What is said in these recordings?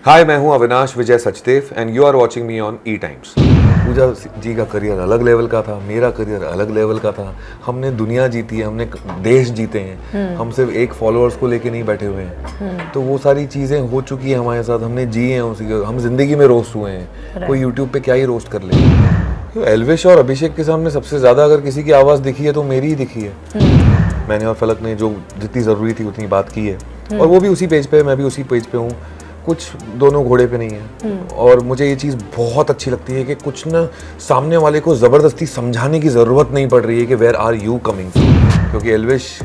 हाय, मैं हूं Avinash Vijay Sachdev and you are watching me on E Times. Pooja ji का करियर अलग लेवल का था, मेरा करियर अलग लेवल का था। हमने दुनिया जीती है, हमने देश जीते हैं। हम सिर्फ एक फॉलोअर्स को लेके नहीं बैठे हुए हैं। तो वो सारी चीज़ें हो चुकी हैं हमारे साथ, हमने जी हैं उसी, हम जिंदगी में रोस्ट हुए हैं। कोई यूट्यूब पे क्या ही रोस्ट कर ले। तो एल्विश और अभिषेक के सामने सबसे ज़्यादा अगर किसी की आवाज़ दिखी है तो मेरी ही दिखी है। मैंने और फलक ने जो जितनी ज़रूरी थी उतनी बात की है, और वो भी उसी पेज पे, मैं भी उसी पेज पे हूँ। कुछ दोनों घोड़े पे नहीं है। और मुझे ये चीज़ बहुत अच्छी लगती है कि कुछ ना सामने वाले को ज़बरदस्ती समझाने की ज़रूरत नहीं पड़ रही है कि where are you coming from. क्योंकि Elvish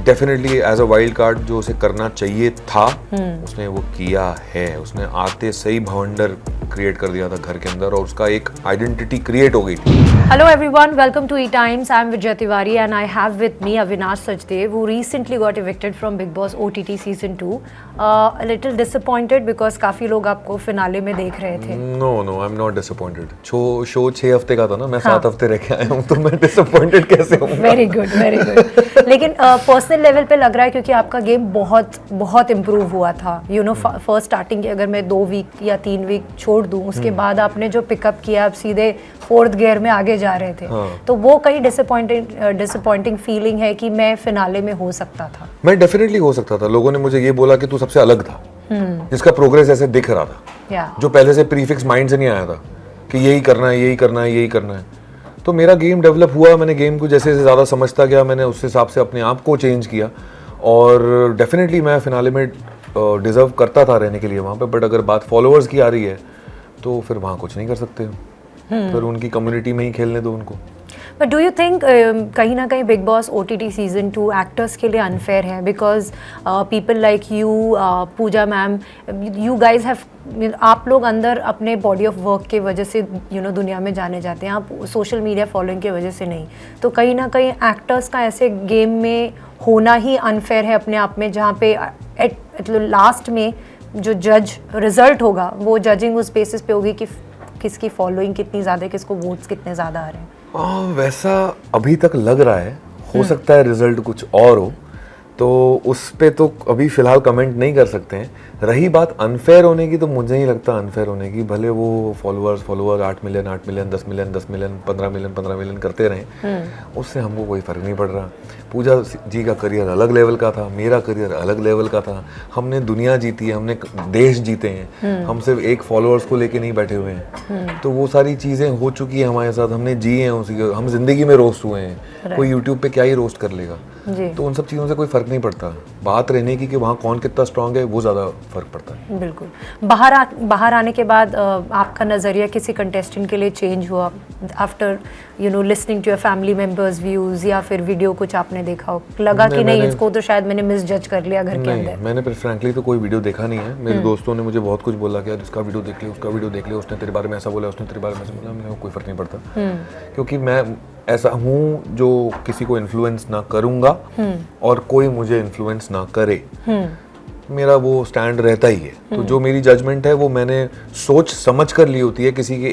definitely as a wild card जो उसे करना चाहिए था उसने वो किया है। उसने आते सही भवंडर क्रिएट कर दिया था घर के अंदर, और उसका एक आइडेंटिटी क्रिएट हो गई थी। Hello everyone, welcome to E Times. I'm Vijay Tiwari and I have with me Avinash Sachdev, who recently got evicted from Big Boss OTT Season 2. A little disappointed because काफी लोग आपको finale में देख रहे थे। No no, I am not disappointed. Show 6 हफ्ते का था ना, मैं 7 हफ्ते रह के आया हूँ, तो मैं डिसअपॉइंटेड कैसे हूँ? Very good, very good. लेकिन पर्सनल लेवल पे लग रहा है क्योंकि आपका गेम बहुत बहुत इम्प्रूव हुआ था। यू नो, फर्स्ट स्टार्टिंग की अगर मैं 2 वीक या 3 वीक छोड़ दूँ, उसके बाद आपने जो पिकअप किया, आप सीधे 4th गियर में आगे जा रहे थे। तो वो कहीं डिसअपॉइंटिंग फीलिंग है कि मैं फिनाले में हो सकता था। मैं डेफिनेटली हो सकता था। लोगों ने मुझे ये बोला कि तू सबसे अलग था, जिसका प्रोग्रेस ऐसे दिख रहा था, जो पहले से प्रीफिक्स माइंड से नहीं आया था कि यही करना है, यही करना है, यही करना है। तो मेरा गेम डेवलप हुआ, मैंने गेम को जैसे ज़्यादा समझता गया, मैंने उस हिसाब से अपने आप को चेंज किया, और डेफिनेटली मैं फिनाले में डिज़र्व करता था रहने के लिए वहाँ पे। बट अगर बात फॉलोअर्स की आ रही है तो फिर वहाँ कुछ नहीं कर सकते, फिर उनकी कम्युनिटी में ही खेलने दो उनको। बट डू यू थिंक कहीं ना कहीं Bigg Boss OTT season 2 actors के लिए अनफेयर है? Because people like you, Pooja ma'am, you guys have, आप लोग अंदर अपने बॉडी ऑफ वर्क के वजह से दुनिया में जाने जाते हैं, आप सोशल मीडिया फॉलोइंग की वजह से नहीं। तो कहीं ना कहीं एक्टर्स का ऐसे गेम में होना ही अनफेयर है अपने आप में, जहाँ पे लास्ट में जो जज रिजल्ट होगा वो जजिंग उस बेसिस पे होगी कि किसकी फॉलोइंग कितनी ज़्यादा है, किसको वोट्स कितने ज़्यादा आ रहे हैं। वैसा अभी तक लग रहा है, हो सकता है रिजल्ट कुछ और हो, तो उस पे तो अभी फिलहाल कमेंट नहीं कर सकते हैं। रही बात अनफेयर होने की, तो मुझे नहीं लगता अनफेयर होने की। भले वो फॉलोअर्स 8 मिलियन 10 मिलियन 15 मिलियन करते रहें, उससे हमको कोई फ़र्क नहीं पड़ रहा। पूजा जी का करियर अलग लेवल का था, मेरा करियर अलग लेवल का था। हमने दुनिया जीती है, हमने देश जीते हैं। हम सिर्फ एक फॉलोअर्स को लेके नहीं बैठे हुए हैं। तो वो सारी चीज़ें हो चुकी हैं हमारे साथ, हमने जी हैं उसी, हम जिंदगी में रोस्ट हुए हैं। कोई यूट्यूब पे क्या ही रोस्ट कर लेगा। तो उन सब चीज़ों से कोई फ़र्क नहीं पड़ता। बात रहने की कि वहाँ कौन कितना स्ट्रांग है, वो ज़्यादा फ़र्क पड़ता है। बिल्कुल। बाहर आने के बाद आपका नज़रिया किसी कंटेस्टेंट के लिए चेंज हुआ after listening to your family members views, या फिर वीडियो कुछ आपने देखा हो, लगा कि नहीं इसको तो शायद मैंने मिस जज कर लिया घर के अंदर? मैंने फ्रैंकली तो कोई वीडियो देखा नहीं है। मेरे दोस्तों ने मुझे बहुत कुछ बोला कि यार इसका वीडियो देख ले, उसका वीडियो देख ले, उसने तेरे बारे में ऐसा बोला, उसने तेरे बारे में ऐसा बोला। मुझे कोई फ़र्क नहीं पड़ता, क्योंकि मैं ऐसा हूँ जो किसी को इन्फ्लुएंस ना करूँगा और कोई मुझे इन्फ्लुएंस ना करे। मेरा वो स्टैंड रहता ही है। तो जो मेरी जजमेंट है वो मैंने सोच समझ कर ली होती है। किसी के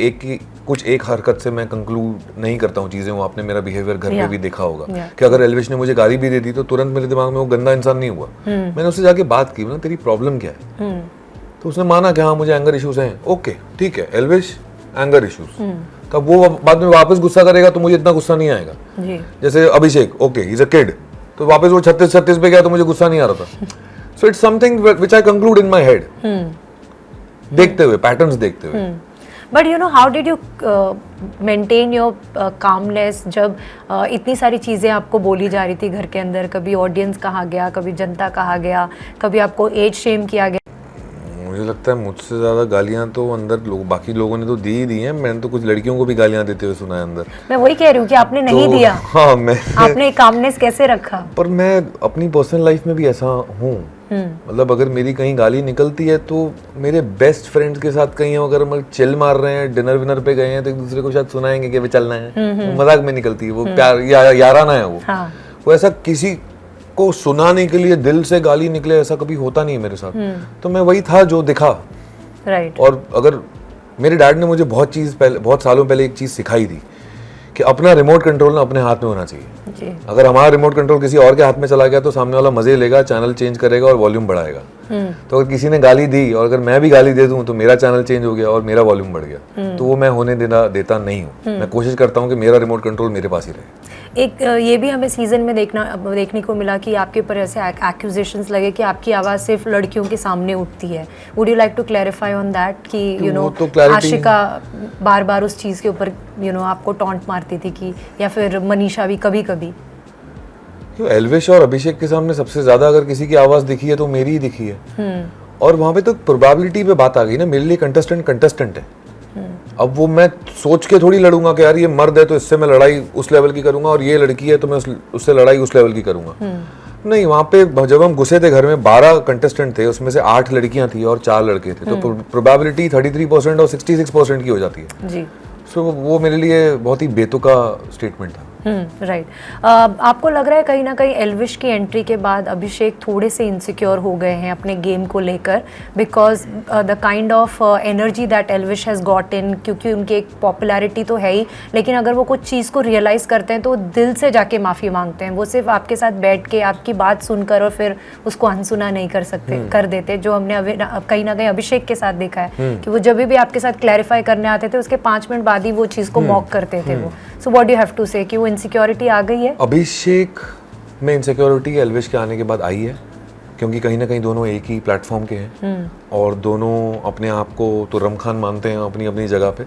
एक हरकत से मैं कंक्लूड नहीं करता हूँ चीज़ें। वो आपने मेरा बिहेवियर घर पे भी देखा होगा कि अगर एल्विश ने मुझे गाली भी दे दी तो तुरंत मेरे दिमाग में वो गंदा इंसान नहीं हुआ। मैंने उससे जाके बात की, ना तेरी प्रॉब्लम क्या है? तो उसने माना कि हाँ मुझे एंगर इश्यूज हैं। ओके ठीक है एल्विश, एंगर इश्यूज। तब वो बाद में वापस गुस्सा करेगा तो मुझे इतना गुस्सा नहीं आएगा। जैसे Abhishek, okay he is a kid, तो वापस वो 36 पे गया तो मुझे गुस्सा नहीं आ रहा था। So it's something which I conclude in my head. देखते हुए, पैटर्न्स देखते हुए। But how did you maintain your calmness जब इतनी सारी चीज़ें आपको बोली जा रही थी घर के अंदर? कभी ऑडियंस कहा गया, कभी जनता कहा गया, कभी आपको एज शेम किया गया। मुझे लगता है मुझसे ज़्यादा गालियाँ तो अंदर बाकी लोगों ने तो दी ही दी हैं। मैंने तो कुछ लड़कियों को भी गालियाँ देते हुए सुना है अंदर। मैं वही कह रही हूँ कि आपने नहीं दिया। हाँ, आपने कामनेस कैसे रखा? पर मैं अपनी पर्सनल लाइफ में भी ऐसा हूँ। मतलब अगर मेरी कहीं गाली निकलती है तो मेरे बेस्ट फ्रेंड्स के साथ कहीं अगर हम चिल मार रहे हैं, डिनर विनर पे गए हैं, तो एक दूसरे को शायद सुनाएंगे कि वे चलना है, मजाक में निकलती है वो, प्यार याराना है वो ऐसा किसी को सुनाने के लिए दिल से गाली निकले ऐसा कभी होता नहीं है मेरे साथ। तो मैं वही था जो दिखा। राइट। और अगर मेरे डैड ने मुझे बहुत सालों पहले एक चीज़ सिखाई थी कि अपना रिमोट कंट्रोल ना अपने हाथ में होना चाहिए। जी। अगर हमारा रिमोट कंट्रोल किसी और के हाथ में चला गया तो सामने वाला मजे लेगा, चैनल चेंज करेगा और वॉल्यूम बढ़ाएगा। तो अगर किसी ने गाली दी और अगर मैं भी गाली दे दूं तो मेरा चैनल चेंज हो गया और मेरा वॉल्यूम बढ़ गया, तो वो मैं होने देता नहीं हूँ। मैं कोशिश करता हूँ कि मेरा रिमोट कंट्रोल मेरे पास ही रहे। एक ये भी हमें सीजन में देखने को मिला कि आपके ऊपर ऐसे एक्यूजेशंस लगे कि आपकी आवाज़ सिर्फ लड़कियों के सामने उठती है। Would you like to clarify on that कि यू नो आशिका बार बार उस चीज़ के ऊपर आपको टॉन्ट मारती थी कि, या फिर मनीषा भी कभी कभी? एल्विश और अभिषेक के सामने सबसे ज्यादा अगर किसी की आवाज दिखी है तो मेरी ही दिखी है। और वहां पे तो प्रोबेबिलिटी पे बात आ गई ना, मेरे लिए कंटेस्टेंट है। अब वो मैं सोच के थोड़ी लड़ूंगा कि यार ये मर्द है तो इससे मैं लड़ाई उस लेवल की करूंगा और ये लड़की है तो मैं उससे लड़ाई उस लेवल की करूंगा। नहीं, वहां पे जब हम घुसे थे घर में 12 कंटेस्टेंट थे, उसमें से 8 लड़कियां थी और 4 लड़के थे, तो प्रोबेबिलिटी 33% और 66% की हो जाती है जी। सो वो मेरे लिए बहुत ही बेतुका स्टेटमेंट था। राइट। आपको लग रहा है कहीं ना कहीं एल्विश की एंट्री के बाद अभिषेक थोड़े से इनसिक्योर हो गए हैं अपने गेम को लेकर, because the kind of energy that Elvish has got in, क्योंकि उनकी एक पॉपुलैरिटी तो है ही, लेकिन अगर वो कुछ चीज़ को रियलाइज़ करते हैं तो दिल से जाके माफ़ी मांगते हैं। वो सिर्फ आपके साथ बैठ के आपकी बात सुनकर और फिर उसको अनसुना नहीं कर देते, जो हमने कहीं ना कहीं अभिषेक के साथ देखा है कि वो जब भी आपके साथ क्लैरिफाई करने आते थे उसके 5 मिनट बाद ही वो चीज़ को मॉक करते थे वो। So what do you have to say कि वो इनसिक्योरिटी आ गई है? अभिषेक में इनसिक्योरिटी एल्विश के आने के बाद आई है, क्योंकि कहीं ना कहीं दोनों एक ही प्लेटफॉर्म के हैं और दोनों अपने आप को तुर्रम खान मानते हैं अपनी अपनी जगह पे।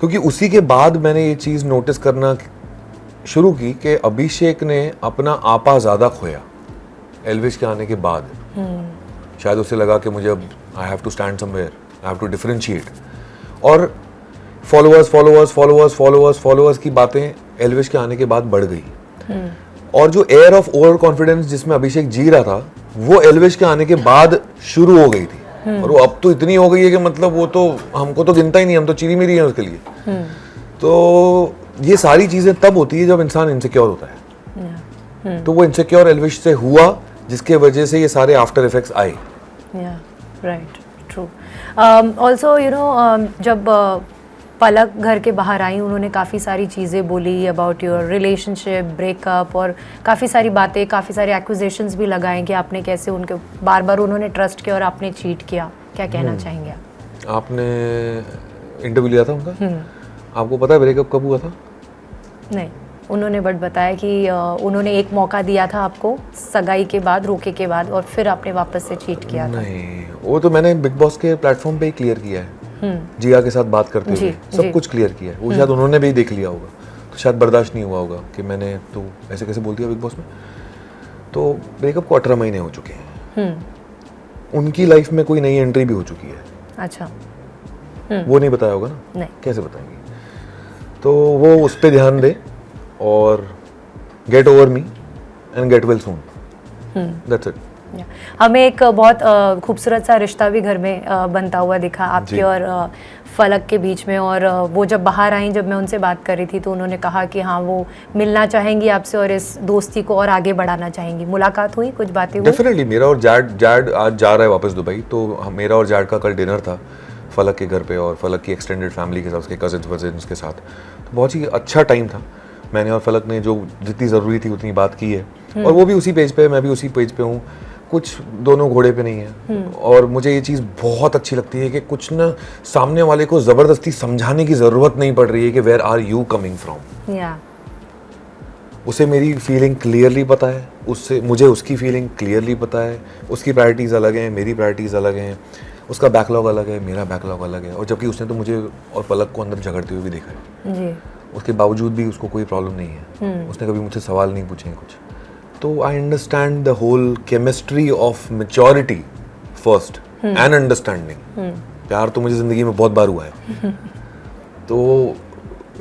क्योंकि उसी के बाद मैंने ये चीज़ नोटिस करना शुरू की कि अभिषेक ने अपना आपा ज़्यादा खोया एल्विश के आने के बाद। शायद उसे लगा कि मुझे अब I have to stand somewhere, I have to differentiate. और फॉलोअर्स की बातें एल्विश के आने के बाद बढ़ गई। और जो एयर ऑफ ओवर कॉन्फिडेंस जिसमें अभिषेक जी रहा था वो एल्विश के आने के बाद शुरू हो गई थी। और वो अब तो इतनी हो गई है कि मतलब वो तो हमको तो गिनता ही नहीं, हम तो चीरी मेरी हैं उसके लिए। तो ये सारी चीजें तब होती है जब इंसान इनसिक्योर होता है। तो वो इनसिक्योर एल्विश से हुआ, जिसके वजह से ये सारे आफ्टर इफेक्ट्स आए। Right, true. ऑल्सो जब पलक घर के बाहर आई, उन्होंने काफ़ी सारी चीज़ें बोली अबाउट योर रिलेशनशिप, ब्रेकअप, और काफ़ी सारी बातें, काफ़ी सारे एक्यूजेशंस भी लगाए कि आपने कैसे उनके बार बार उन्होंने ट्रस्ट किया और आपने चीट किया। क्या कहना चाहेंगे आप? आपने इंटरव्यू लिया था उनका? आपको पता है ब्रेकअप कब हुआ था? नहीं, उन्होंने बट बताया कि उन्होंने एक मौका दिया था आपको सगाई के बाद, रोके के बाद, और फिर आपने वापस से चीट किया था। नहीं, वो तो मैंने बिग बॉस के प्लेटफॉर्म पे ही क्लियर किया है, जिया के साथ बात करते हुए सब कुछ क्लियर किया है। वो शायद उन्होंने भी देख लिया होगा, तो शायद बर्दाश्त नहीं हुआ होगा कि मैंने तो ऐसे कैसे बोल दिया बिग बॉस में। तो ब्रेकअप को 18 महीने हो चुके हैं। उनकी लाइफ में कोई नई एंट्री भी हो चुकी है। अच्छा। वो नहीं बताया होगा ना? नहीं। कैसे बताएंगे? तो वो उस पर ध्यान दे और get over me and get well soon, that's it. हमें एक बहुत खूबसूरत सा रिश्ता भी घर में बनता हुआ दिखा आपके और फलक के बीच में। और वो जब बाहर आई, जब मैं उनसे बात कर रही थी, तो उन्होंने कहा कि हाँ वो मिलना चाहेंगी आपसे और इस दोस्ती को और आगे बढ़ाना चाहेंगी। मुलाकात हुई, कुछ बातें हुई? डेफिनेटली। मेरा और जैड आज जा रहा है वापस दुबई, तो मेरा और जैड का कल डिनर था फलक के घर पे और फलक की एक्सटेंडेड फैमिली के साथ, उसके कजिन्स के साथ। तो बहुत ही अच्छा टाइम था। मैंने और फलक ने जो जितनी ज़रूरी थी उतनी बात की है, और वो भी उसी पेज पे है, मैं भी उसी पेज पे हूँ। कुछ दोनों घोड़े पे नहीं है। और मुझे ये चीज़ बहुत अच्छी लगती है कि कुछ ना सामने वाले को ज़बरदस्ती समझाने की ज़रूरत नहीं पड़ रही है कि where are you coming from. उसे मेरी फीलिंग क्लियरली पता है, उससे मुझे उसकी फीलिंग क्लियरली पता है। उसकी प्रायोरिटीज़ अलग हैं, मेरी प्रायोरिटीज़ अलग हैं। उसका बैकलॉग अलग है, मेरा बैकलॉग अलग है। और जबकि उसने तो मुझे और पलक को अंदर झगड़ते हुए भी देखा है जी। उसके बावजूद भी उसको कोई प्रॉब्लम नहीं है। उसने कभी मुझसे सवाल नहीं पूछे कुछ। तो I understand the whole chemistry of maturity first and understanding. प्यार तो मुझे जिंदगी में बहुत बार हुआ है। तो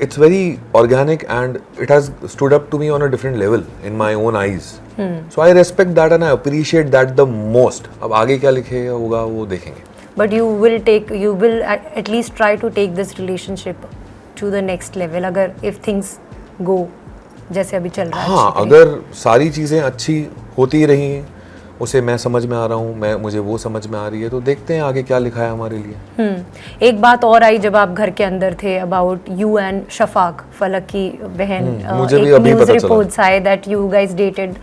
it's very organic and it has stood up to me on a different level in my own eyes. So I respect that and I appreciate that the most. अब आगे क्या लिखे होगा वो देखेंगे। But you will at least try to take this relationship to the next level, अगर if things go जैसे अभी चल रहा है। हाँ, अगर सारी चीज़ें अच्छी होती रही उसे मैं समझ में आ रहा हूँ, मुझे वो समझ में आ रही है, तो देखते हैं आगे क्या लिखा है हमारे लिए। एक बात और आई जब आप घर के अंदर थे अबाउट यू एंड शफाक, फलक की बहन। मुझे भी एक अभी न्यूज़ पता चला। रिपोर्ट्स आए दैट यू गाइस डेटेड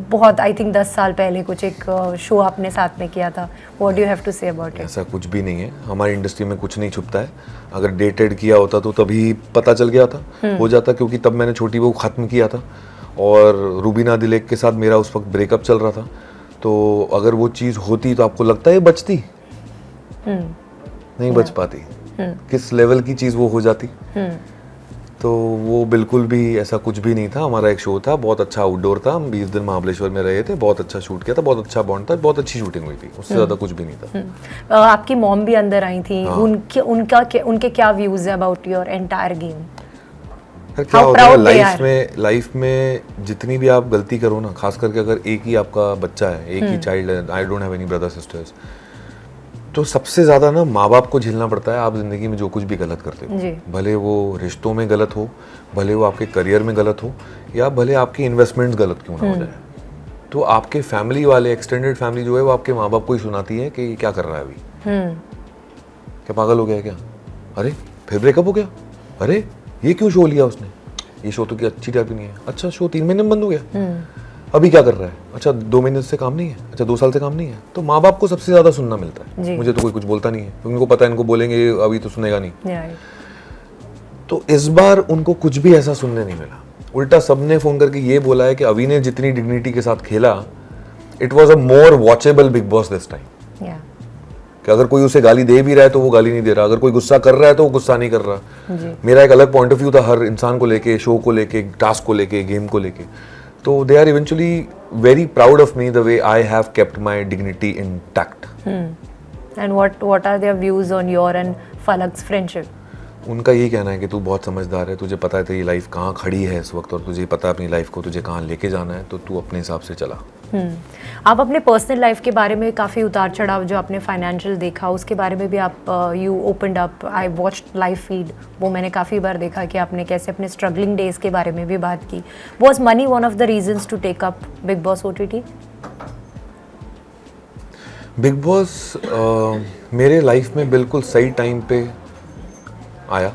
बहुत, आई थिंक 10 साल पहले कुछ एक शो आपने साथ में किया था। What do you have to say about it? ऐसा कुछ भी नहीं है, हमारी इंडस्ट्री में कुछ नहीं छुपता है। अगर डेटेड किया होता तो तभी पता चल गया था, हो जाता, क्योंकि तब मैंने छोटी बहू ख़त्म किया था और रूबीना दिलेक के साथ मेरा उस वक्त ब्रेकअप चल रहा था। तो अगर वो चीज़ होती तो आपको लगता है बचती? नहीं बच पाती। किस लेवल की चीज़ वो हो जाती। तो वो बिल्कुल भी ऐसा कुछ भी नहीं था। हमारा एक शो था, बहुत अच्छा आउटडोर था, हम 20 दिन महाबलेश्वर में रहे थे, बहुत अच्छा शूट किया था, बहुत अच्छा बॉन्ड था, बहुत अच्छी शूटिंग हुई थी, उससे ज़्यादा कुछ भी नहीं था। आपकी मॉम भी अंदर आई थी। हाँ। उनके क्या व्यूज है अबाउट योर एंटायर गेम? यार क्या How होता है proud they लाइफ में जितनी भी आप गलती करो ना, खास करके अगर एक ही आपका बच्चा है, एक ही चाइल्ड है, I don't have any brother sisters, तो सबसे ज़्यादा ना माँ बाप को झेलना पड़ता है आप ज़िंदगी में जो कुछ भी गलत करते जी। हो। भले वो रिश्तों में गलत हो, भले वो आपके करियर में गलत हो, या भले आपकी इन्वेस्टमेंट्स गलत क्यों ना हो जाए, तो आपके फैमिली वाले, एक्सटेंडेड फैमिली जो है वो आपके माँ बाप को ही सुनाती है कि क्या कर रहा है अभी, क्या पागल हो गया है क्या, अरे फिर ब्रेकअप हो गया, अरे ये क्यों शो लिया उसने, ये शो तो क्या अच्छी टाइप नहीं है, अच्छा शो 3 महीने में बंद हो गया, अभी क्या कर रहा है, अच्छा 2 महीने से काम नहीं है, अच्छा 2 साल से काम नहीं है। तो माँ बाप को सबसे ज़्यादा सुनना मिलता है। मुझे तो कोई कुछ बोलता नहीं है, क्योंकि उनको पता है इनको बोलेंगे अभी तो सुनेगा नहीं। तो इस बार उनको कुछ भी ऐसा सुनने नहीं मिला, उल्टा सबने फ़ोन करके ये बोला है कि अभी ने जितनी डिग्निटी के साथ खेला, it was a more watchable big boss this time. कि अगर कोई उसे गाली दे भी रहा है तो वो गाली नहीं दे रहा, अगर कोई गुस्सा कर रहा है तो वो गुस्सा नहीं कर रहा। मेरा एक अलग पॉइंट ऑफ व्यू था हर इंसान को लेके, शो को लेके, टास्क को लेके, गेम को लेके। तो they are eventually very proud of me the way I have kept my dignity intact. And what are their views on your and Falaq's friendship? उनका यही कहना है कि तू बहुत समझदार है, तुझे पता है तेरी लाइफ कहाँ खड़ी है इस वक्त, और तुझे पता है अपनी लाइफ को तुझे कहाँ लेके जाना है, तो तू अपने हिसाब से चला। आप अपने पर्सनल लाइफ के बारे में काफ़ी उतार चढ़ाव जो आपने फाइनेंशियल देखा उसके बारे में भी आप you opened up, I watched live feed, वो मैंने काफ़ी बार देखा कि आपने कैसे अपने स्ट्रगलिंग डेज के बारे में भी बात की। Was money one of the reasons to take up Bigg Boss OTT? Bigg Boss मेरे लाइफ में बिल्कुल सही टाइम पे आया।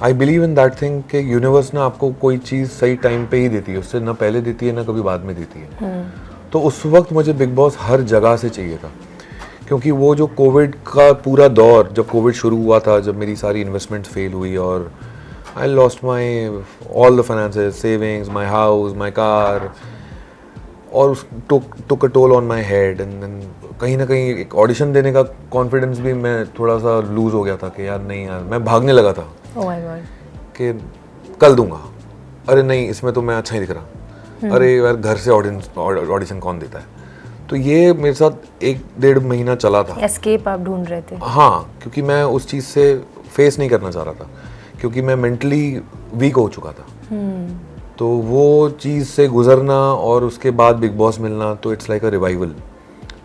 I believe in that thing कि यूनिवर्स ना आपको कोई चीज़ सही टाइम पे ही देती है, उससे ना पहले देती है ना कभी बाद में देती है। तो उस वक्त मुझे बिग बॉस हर जगह से चाहिए था, क्योंकि वो जो कोविड का पूरा दौर, जब कोविड शुरू हुआ था, जब मेरी सारी इन्वेस्टमेंट्स फेल हुई और I lost my all the finances, savings, my house, my car, और took a toll on my head. And then कहीं ना कहीं एक ऑडिशन देने का कॉन्फिडेंस भी मैं थोड़ा सा लूज़ हो गया था कि यार नहीं यार, मैं भागने लगा था कि कल दूंगा, अरे नहीं इसमें तो मैं अच्छा ही दिख रहा, अरे यार घर से ऑडिशन कौन देता है। तो ये मेरे साथ 1-1.5 महीना चला था। एस्केप आप ढूंढ रहे थे? हाँ, क्योंकि मैं उस चीज़ से फेस नहीं करना चाह रहा था, क्योंकि मैं मेंटली वीक हो चुका था। तो वो चीज़ से गुजरना और उसके बाद बिग बॉस मिलना, तो इट्स लाइक अ रिवाइवल।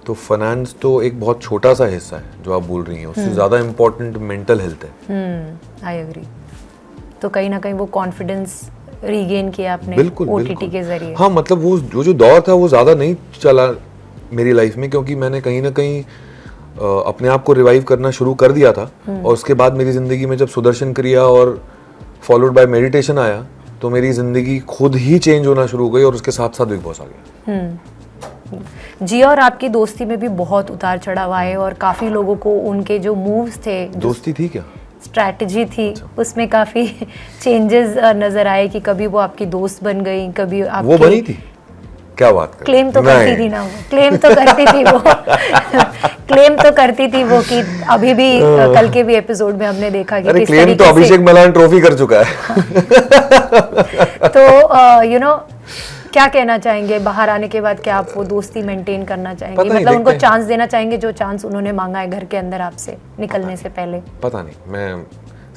तो फाइनेंस तो एक बहुत छोटा सा हिस्सा है जो आप बोल रही हैं, उससे ज़्यादा इम्पोर्टेंट मेंटल हेल्थ है। I agree. तो कहीं ना कहीं वो कॉन्फिडेंस रीगेन किया आपने बिल्कुल ओटीटी के जरिए? हाँ, मतलब वो जो दौर था वो ज़्यादा नहीं चला मेरी लाइफ में, क्योंकि मैंने कहीं ना कहीं अपने आप को रिवाइव करना शुरू कर दिया था। और उसके बाद मेरी ज़िंदगी में जब सुदर्शन क्रिया और फॉलोड बाय मेडिटेशन आया, तो मेरी ज़िंदगी खुद ही चेंज होना शुरू हो गई और उसके साथ साथ बिग बॉस आ गया। जी, और आपकी दोस्ती में भी बहुत उतार चढ़ाव आए और काफ़ी लोगों को उनके जो मूव्स थे, दोस्ती थी क्या, स्ट्रैटेजी थी, उसमें काफ़ी चेंजेस नज़र आए कि कभी वो आपकी दोस्त बन गई, कभी आपकी वो बनी थी, क्या बात कर, क्लेम तो करती थी ना वो, क्लेम तो करती थी वो क्लेम तो करती थी वो कि अभी भी कल के भी एपिसोड में हमने देखा कि किस क्लेम तो अभिषेक मलान ट्रॉफी कर चुका है। तो यू नो क्या कहना चाहेंगे बाहर आने के बाद, क्या आप वो दोस्ती मेंटेन करना चाहेंगे, मतलब उनको चांस देना चाहेंगे जो चांस उन्होंने मांगा है घर के अंदर आपसे निकलने से पहले? पता नहीं, मैं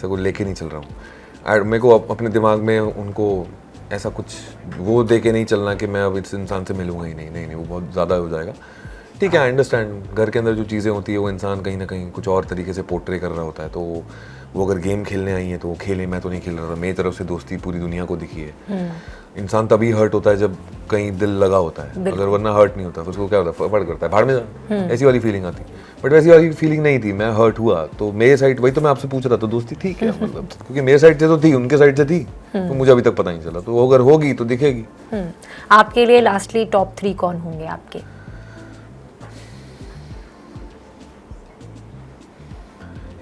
सबको लेके नहीं चल रहा हूँ। मेरे को अपने दिमाग में उनको ऐसा कुछ वो दे के नहीं चलना कि मैं अब इस इंसान से मिलूंगा ही नहीं, वो बहुत ज़्यादा हो जाएगा। ठीक है, आई अंडरस्टैंड। घर के अंदर जो चीज़ें होती है वो इंसान कहीं ना कहीं कुछ और तरीके से पोर्ट्रे कर रहा होता है, तो वो अगर गेम खेलने आई है तो वो खेले, मैं तो नहीं खेल रहा था। मेरी तरफ से दोस्ती पूरी दुनिया को दिखी है। इंसान तभी हर्ट होता है जब कहीं दिल लगा होता है, अगर वरना हर्ट नहीं होता, फिर उसको क्या होता है, फर्क करता है, भाड़ में जा, ऐसी वाली फीलिंग आती। बट वैसी वाली फीलिंग नहीं थी, मैं हर्ट हुआ तो मेरे साइड, वही तो मैं आपसे पूछ रहा था, दोस्ती थी क्या, मतलब क्योंकि मेरे साइड से तो थी, उनके साइड से थी, तो मुझे अभी तक पता नहीं चला, तो अगर होगी तो दिखेगी। आपके लिए लास्टली टॉप 3 कौन होंगे आपके?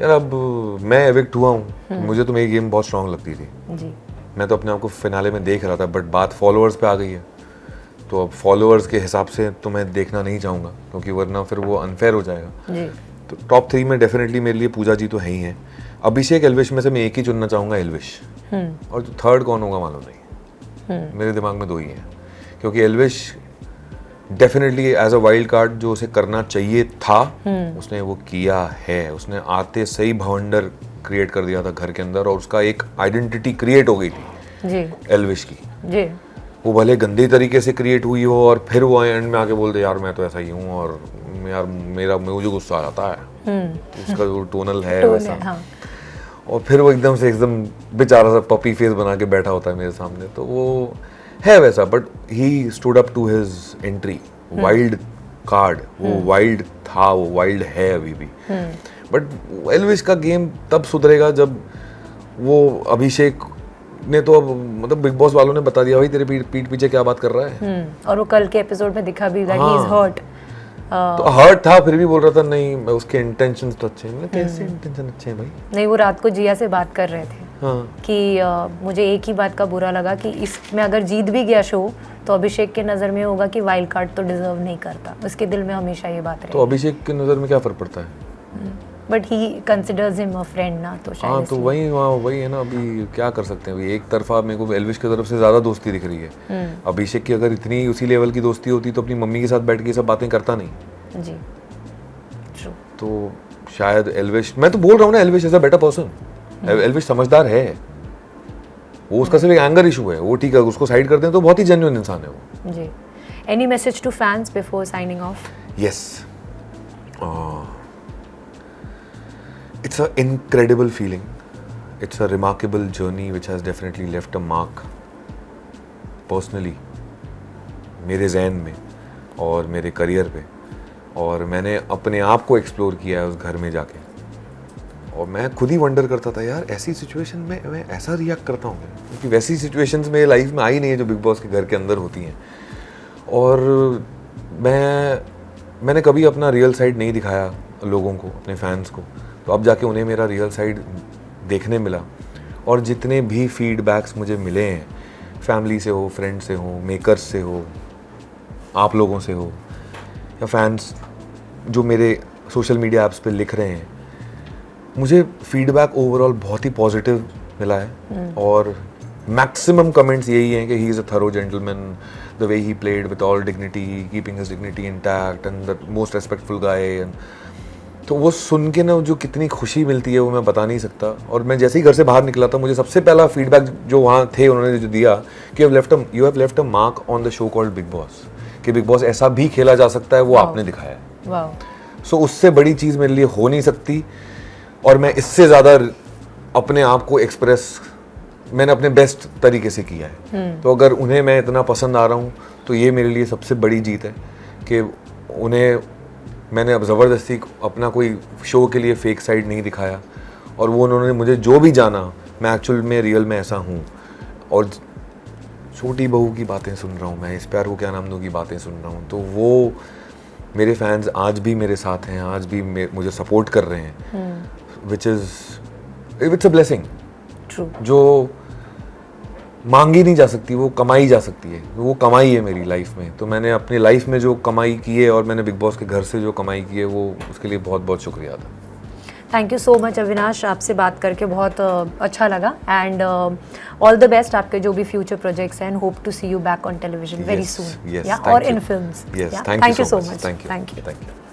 यार अब मैं एविक्ट हुआ हूँ, मुझे तो मेरी गेम बहुत स्ट्रांग लगती थी जी। मैं तो अपने आप को फिनाले में देख रहा था, बट बात फॉलोअर्स पे आ गई है, तो अब फॉलोअर्स के हिसाब से तो मैं देखना नहीं चाहूँगा, क्योंकि वरना फिर वो अनफेयर हो जाएगा जी। तो टॉप 3 में डेफिनेटली मेरे लिए पूजा जी तो है ही हैं। अभिषेक, एल्विश में से मैं एक ही चुनना चाहूँगा, एल्विश। और जो थर्ड कौन होगा मालूम नहीं, मेरे दिमाग में 2 ही हैं, क्योंकि Elvish definitely as a wild card जो उसे करना चाहिए था उसने वो किया है। उसने आते सही भवंडर क्रिएट कर दिया था घर के अंदर, और उसका एक आइडेंटिटी क्रिएट हो गई थी जी। एल्विश की जी। वो भले गंदे तरीके से क्रिएट हुई हो और फिर वो एंड में आके बोलते यार मैं तो ऐसा ही हूँ और यार मुझे गुस्सा आता है, उसका जो टोनल है वैसा हाँ। और फिर वो एकदम बेचारा सा पपी फेस बना के बैठा होता है मेरे सामने, तो वो है वैसा, but he stood up to his entry. Wild card, वो वाइल्ड था, वो वाइल्ड है अभी भी। बट एल्विश का गेम तब सुधरेगा जब वो अभिषेक ने तो अब मतलब बिग बॉस वालों ने बता दिया भाई तेरे पीठ पीछे क्या बात कर रहा है। और वो कल के एपिसोड में दिखा भी दैट ही इज हर्ट। तो हर्ट था, फिर भी बोल रहा था नहीं उसके इंटेंशंस तो अच्छे हैं। कैसे इंटेंशन अच्छे हैं भाई? नहीं, वो रात को जिया से बात कर रहे थे कि मुझे एक ही बात का बुरा लगा कि इसमें अगर जीत भी गया शो तो अभिषेक के नज़र में होगा कि वाइल्ड कार्ड तो डिजर्व नहीं करता, उसके दिल में हमेशा ये बात रही। तो अभिषेक के नज़र में क्या फ़र्क पड़ता है? But he considers him a friend ना, तो शायद हाँ तो वही है ना। अभी क्या कर सकते हैं, अभी एक तरफा मेरे को एल्विश की तरफ से ज़्यादा दोस्ती दिख रही है। अभिषेक की अगर इतनी उसी लेवल की दोस्ती होती तो अपनी मम्मी के साथ बैठ के सब बातें करता नहीं जी। True. तो शायद एल्विश, मैं तो बोल रहा हूँ ना, Elvish is a better person. Elvish समझदार है, वो उसका सिर्फ एक एंगर इशू है, वो ठीक है उसको साइड करते हैं तो बहुत ही जेन्युइन इंसान है वो जी। Any message to fans before signing off? Yes, it's an incredible feeling, it's a remarkable journey which has definitely left a mark personally मेरे ज़हन में और मेरे करियर पे, और मैंने अपने आप को एक्सप्लोर किया है उस घर में जाके, और मैं खुद ही वंडर करता था यार ऐसी सिचुएशन में मैं ऐसा रिएक्ट करता हूँ, क्योंकि वैसी सिचुएशंस मेरे लाइफ में आई नहीं है जो बिग बॉस के घर के अंदर होती हैं। और मैंने कभी अपना रियल साइड नहीं दिखाया लोगों को, अपने फैंस को, तो अब जाके उन्हें मेरा रियल साइड देखने मिला। और जितने भी फीडबैक्स मुझे मिले हैं, फैमिली से हो, फ्रेंड से हो, मेकर्स से हो, आप लोगों से हो, या फैंस जो मेरे सोशल मीडिया ऐप्स पे लिख रहे हैं, मुझे फीडबैक ओवरऑल बहुत ही पॉजिटिव मिला है। और मैक्सिमम कमेंट्स यही हैं कि he is a thorough gentleman, the way he played with all dignity, keeping his dignity intact and the most respectful guy. तो वो सुन के ना जो कितनी खुशी मिलती है वो मैं बता नहीं सकता। और मैं जैसे ही घर से बाहर निकला था, मुझे सबसे पहला फीडबैक जो वहाँ थे उन्होंने जो दिया कि you have left a mark on the show called big boss, कि बिग बॉस ऐसा भी खेला जा सकता है, वो आपने दिखाया है। सो उससे बड़ी चीज़ मेरे लिए हो नहीं सकती, और मैं इससे ज़्यादा अपने आप को एक्सप्रेस मैंने अपने बेस्ट तरीके से किया है। तो अगर उन्हें मैं इतना पसंद आ रहा हूँ तो ये मेरे लिए सबसे बड़ी जीत है कि उन्हें मैंने अब ज़बरदस्ती अपना कोई शो के लिए फेक साइड नहीं दिखाया, और वो उन्होंने मुझे जो भी जाना मैं एक्चुअल में रियल में ऐसा हूँ। और छोटी बहू की बातें सुन रहा हूँ मैं, इस प्यार को क्या नाम दूँ की बातें सुन रहा हूँ, तो वो मेरे फैंस आज भी मेरे साथ हैं, आज भी मुझे सपोर्ट कर रहे हैं, which is it's a blessing जो मांगी नहीं जा सकती, वो कमाई जा सकती है। वो कमाई है मेरी लाइफ में, तो मैंने अपनी लाइफ में जो कमाई की है और मैंने बिग बॉस के घर से जो कमाई की है, वो उसके लिए बहुत बहुत शुक्रिया था। Thank you so much Avinash, आपसे बात करके बहुत अच्छा लगा, एंड ऑल द बेस्ट आपके जो भी फ्यूचर प्रोजेक्ट्स हैं, and hope to see you back on television very soon, और in films. Thank you so much. Thank you.